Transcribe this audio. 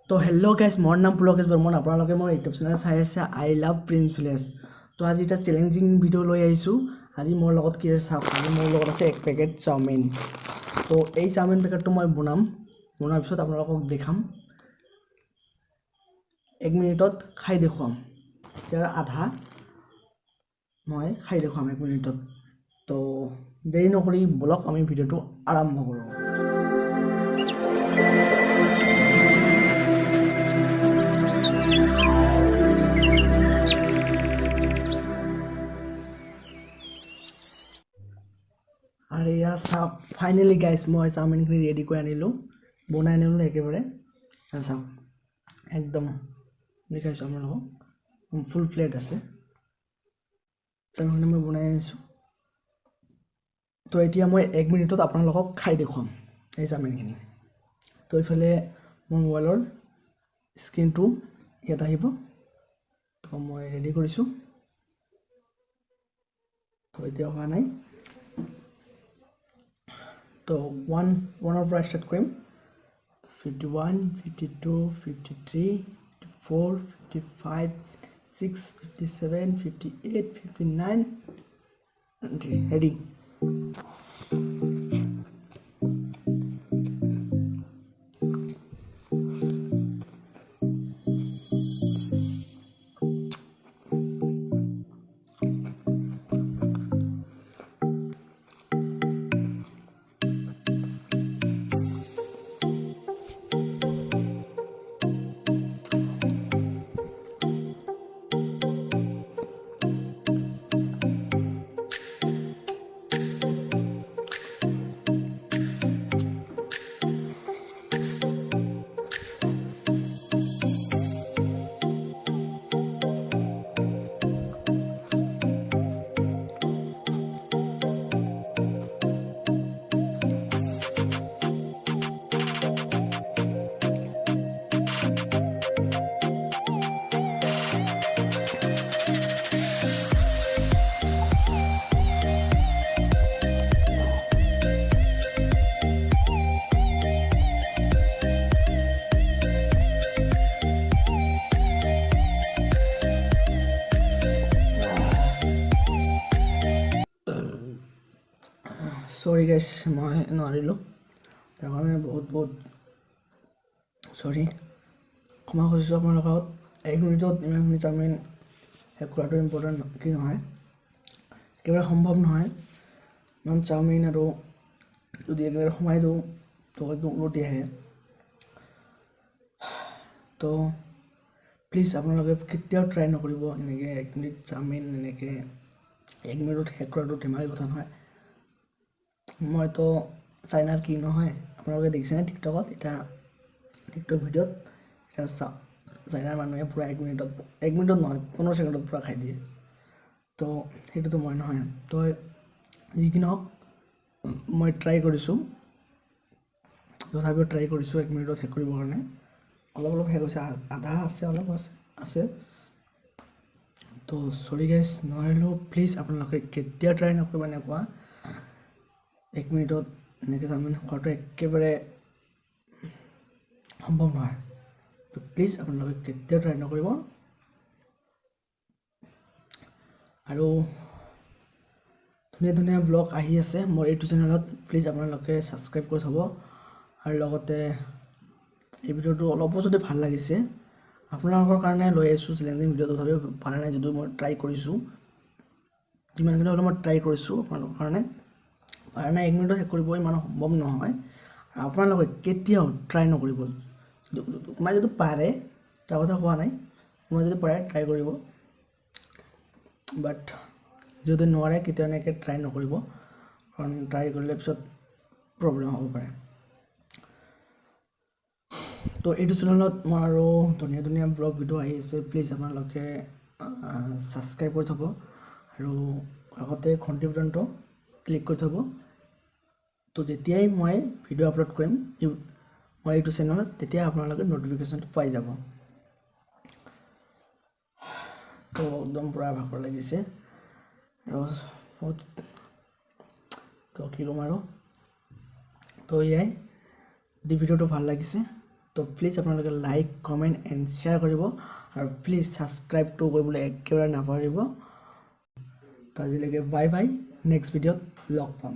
তো hello' guys মোৰ নাম পুলকেশ বৰ্মন আপোনালোকে মোৰ ইউটিউব চেনেল চাই আছে আই লাভ প্ৰিন্স ভিলেজ তো আজি এটা চেলেঞ্জিং ভিডিঅ' লৈ আহিছোঁ আজি মোৰ লগত কি আছে চাওক আজি মোৰ লগত আছে এক পেকেট চাওমিন তো এই চাওমিন পেকেটটো মই বনোৱাৰ পিছত আপোনালোকক দেখাম 1 মিনিটত খাই দেখুৱাম ইয়াৰ আধা মই খাই দেখুৱাম 1 মিনিটত তো দেৰি নকৰি বলক আমি ভিডিঅ'টো আৰম্ভ কৰোঁ अरे यार साहब फाइनली गाइस मैं चाउमिन रेडी कर आनिलो बनाई आनिलो एकेबारे साहब एकदम देखाइছো আপোনালোকক ফুল প্লেট আছে চাউমিন মই বনাই আনিছো তো এতিয়া মই 1 মিনিটত আপোনালোকক খাই দেখুৱাম এই চাউমিনখিনি তো ইফালে মোৰ মোবাইলৰ স্ক্ৰিনটো ইয়াত আহিব তো মই ৰেডি কৰিছো তো এতিয়া হোৱা নাই तो one पर स्टार्ट करें 51 52 53 54 55 6 57 58 59 ready सॉरी गाइस मैं নোৱাৰিলো তাৰ কাৰণে বহুত সৰি ক্ষমা খুজিছো আপোনালোকক 1 মিনিটত ইমানখিনি চাওমিন শেষ কৰাটো ইম্পৰ্টেণ্ট কি নহয় একেবাৰে সম্ভৱ নহয় ইমান চাওমিন আৰু যদি একেবাৰে সোমাই দিওঁ তো একদম উলটি আহে তো প্লিজ আপোনালোকে কেতিয়াও ট্ৰাই নকৰিব এনেকৈ 1 মিনিট চাওমিন এনেকৈ 1 মিনিটত শেষ কৰাটো ধেমালি কথা নহয় मैं तो चाइनार कि নহয় আপোনালোকে দেখিছে না টিকটকত এটা টিকটক ভিডিঅ'ত এটা চাইনাৰ মানুহে পুৰা 1 মিনিটত নহয় 15 সেকেন্ডত পুৰা খাই দিয়ে তো সেইটো তো মই নহয় তো যিকি নহওক মই ট্ৰাই কৰিছো তথাপিও ট্ৰাই কৰিছো 1 মিনিটত শেষ কৰিবৰ কাৰণে অলপ শেষ হৈছে আধা আছে অলপ আছে তো সৰি গাইস নোৱাৰিলো প্লিজ আপোনালোকে কেতিয়া ট্ৰাই নকৰিব এনেকুৱা 1 মিনিটত এনেকৈ চাওমিন খোৱাটো একেবাৰে সম্ভৱ নহয় তো প্লিজ আপোনালোকে কেতিয়াও ট্ৰাই নকৰিব আৰু ধুনীয়া ব্লগ আহি আছে মোৰ এইটো চেনেলত প্লিজ আপোনালোকে সাবস্ক্ৰাইব কৰি থব আৰু লগতে এই ভিডিঅ'টো অলপো যদি ভাল লাগিছে আপোনালোকৰ কাৰণে লৈ আহিছোঁ চেলেঞ্জিং ভিডিঅ' তথাপিও পাৰা নাই যদিও মই ট্ৰাই কৰিছোঁ যিমানখিনি হ'লেও মই ট্ৰাই কৰিছোঁ আপোনালোকৰ কাৰণে পাৰা নাই 1 মিনিটত শেষ কৰিব ইমান সম্ভৱ নহয় আপোনালোকে কেতিয়াও ট্ৰাই নকৰিব মই যদি পাৰে তাৰ কথা কোৱা নাই মই যদি পাৰে ট্ৰাই কৰিব বাট যদি নোৱাৰে কেতিয়াও এনেকৈ ট্ৰাই নকৰিব কাৰণ ট্ৰাই কৰিলে পিছত প্ৰব্লেম হ'ব পাৰে তো এইটো চেনেলত মই আৰু ধুনীয়া ব্লগ ভিডিঅ' আহি আছে প্লিজ আপোনালোকে সাবস্ক্ৰাইব কৰি থব আৰু লগতে ঘণ্টি বাটনটো ক্লিক কৰি থব তো যেতিয়াই মই ভিডিঅ' আপলোড কৰিম মই এইটো চেনেলত তেতিয়া আপোনালোকে নটিফিকেশ্যনটো পাই যাব তো একদম পুৰা ভাগৰ লাগিছে তো কি ক'ম আৰু তো এয়াই ভিডিঅ'টো ভাল লাগিছে তো প্লিজ আপোনালোকে লাইক কমেণ্ট এণ্ড শ্বেয়াৰ কৰিব আৰু প্লিজ ছাবস্ক্ৰাইবটো কৰিবলৈ একেবাৰে নাপাহৰিব। তো আজিলৈকে বাই বাই, নেক্সট ভিডিঅ'ত লগ পাম।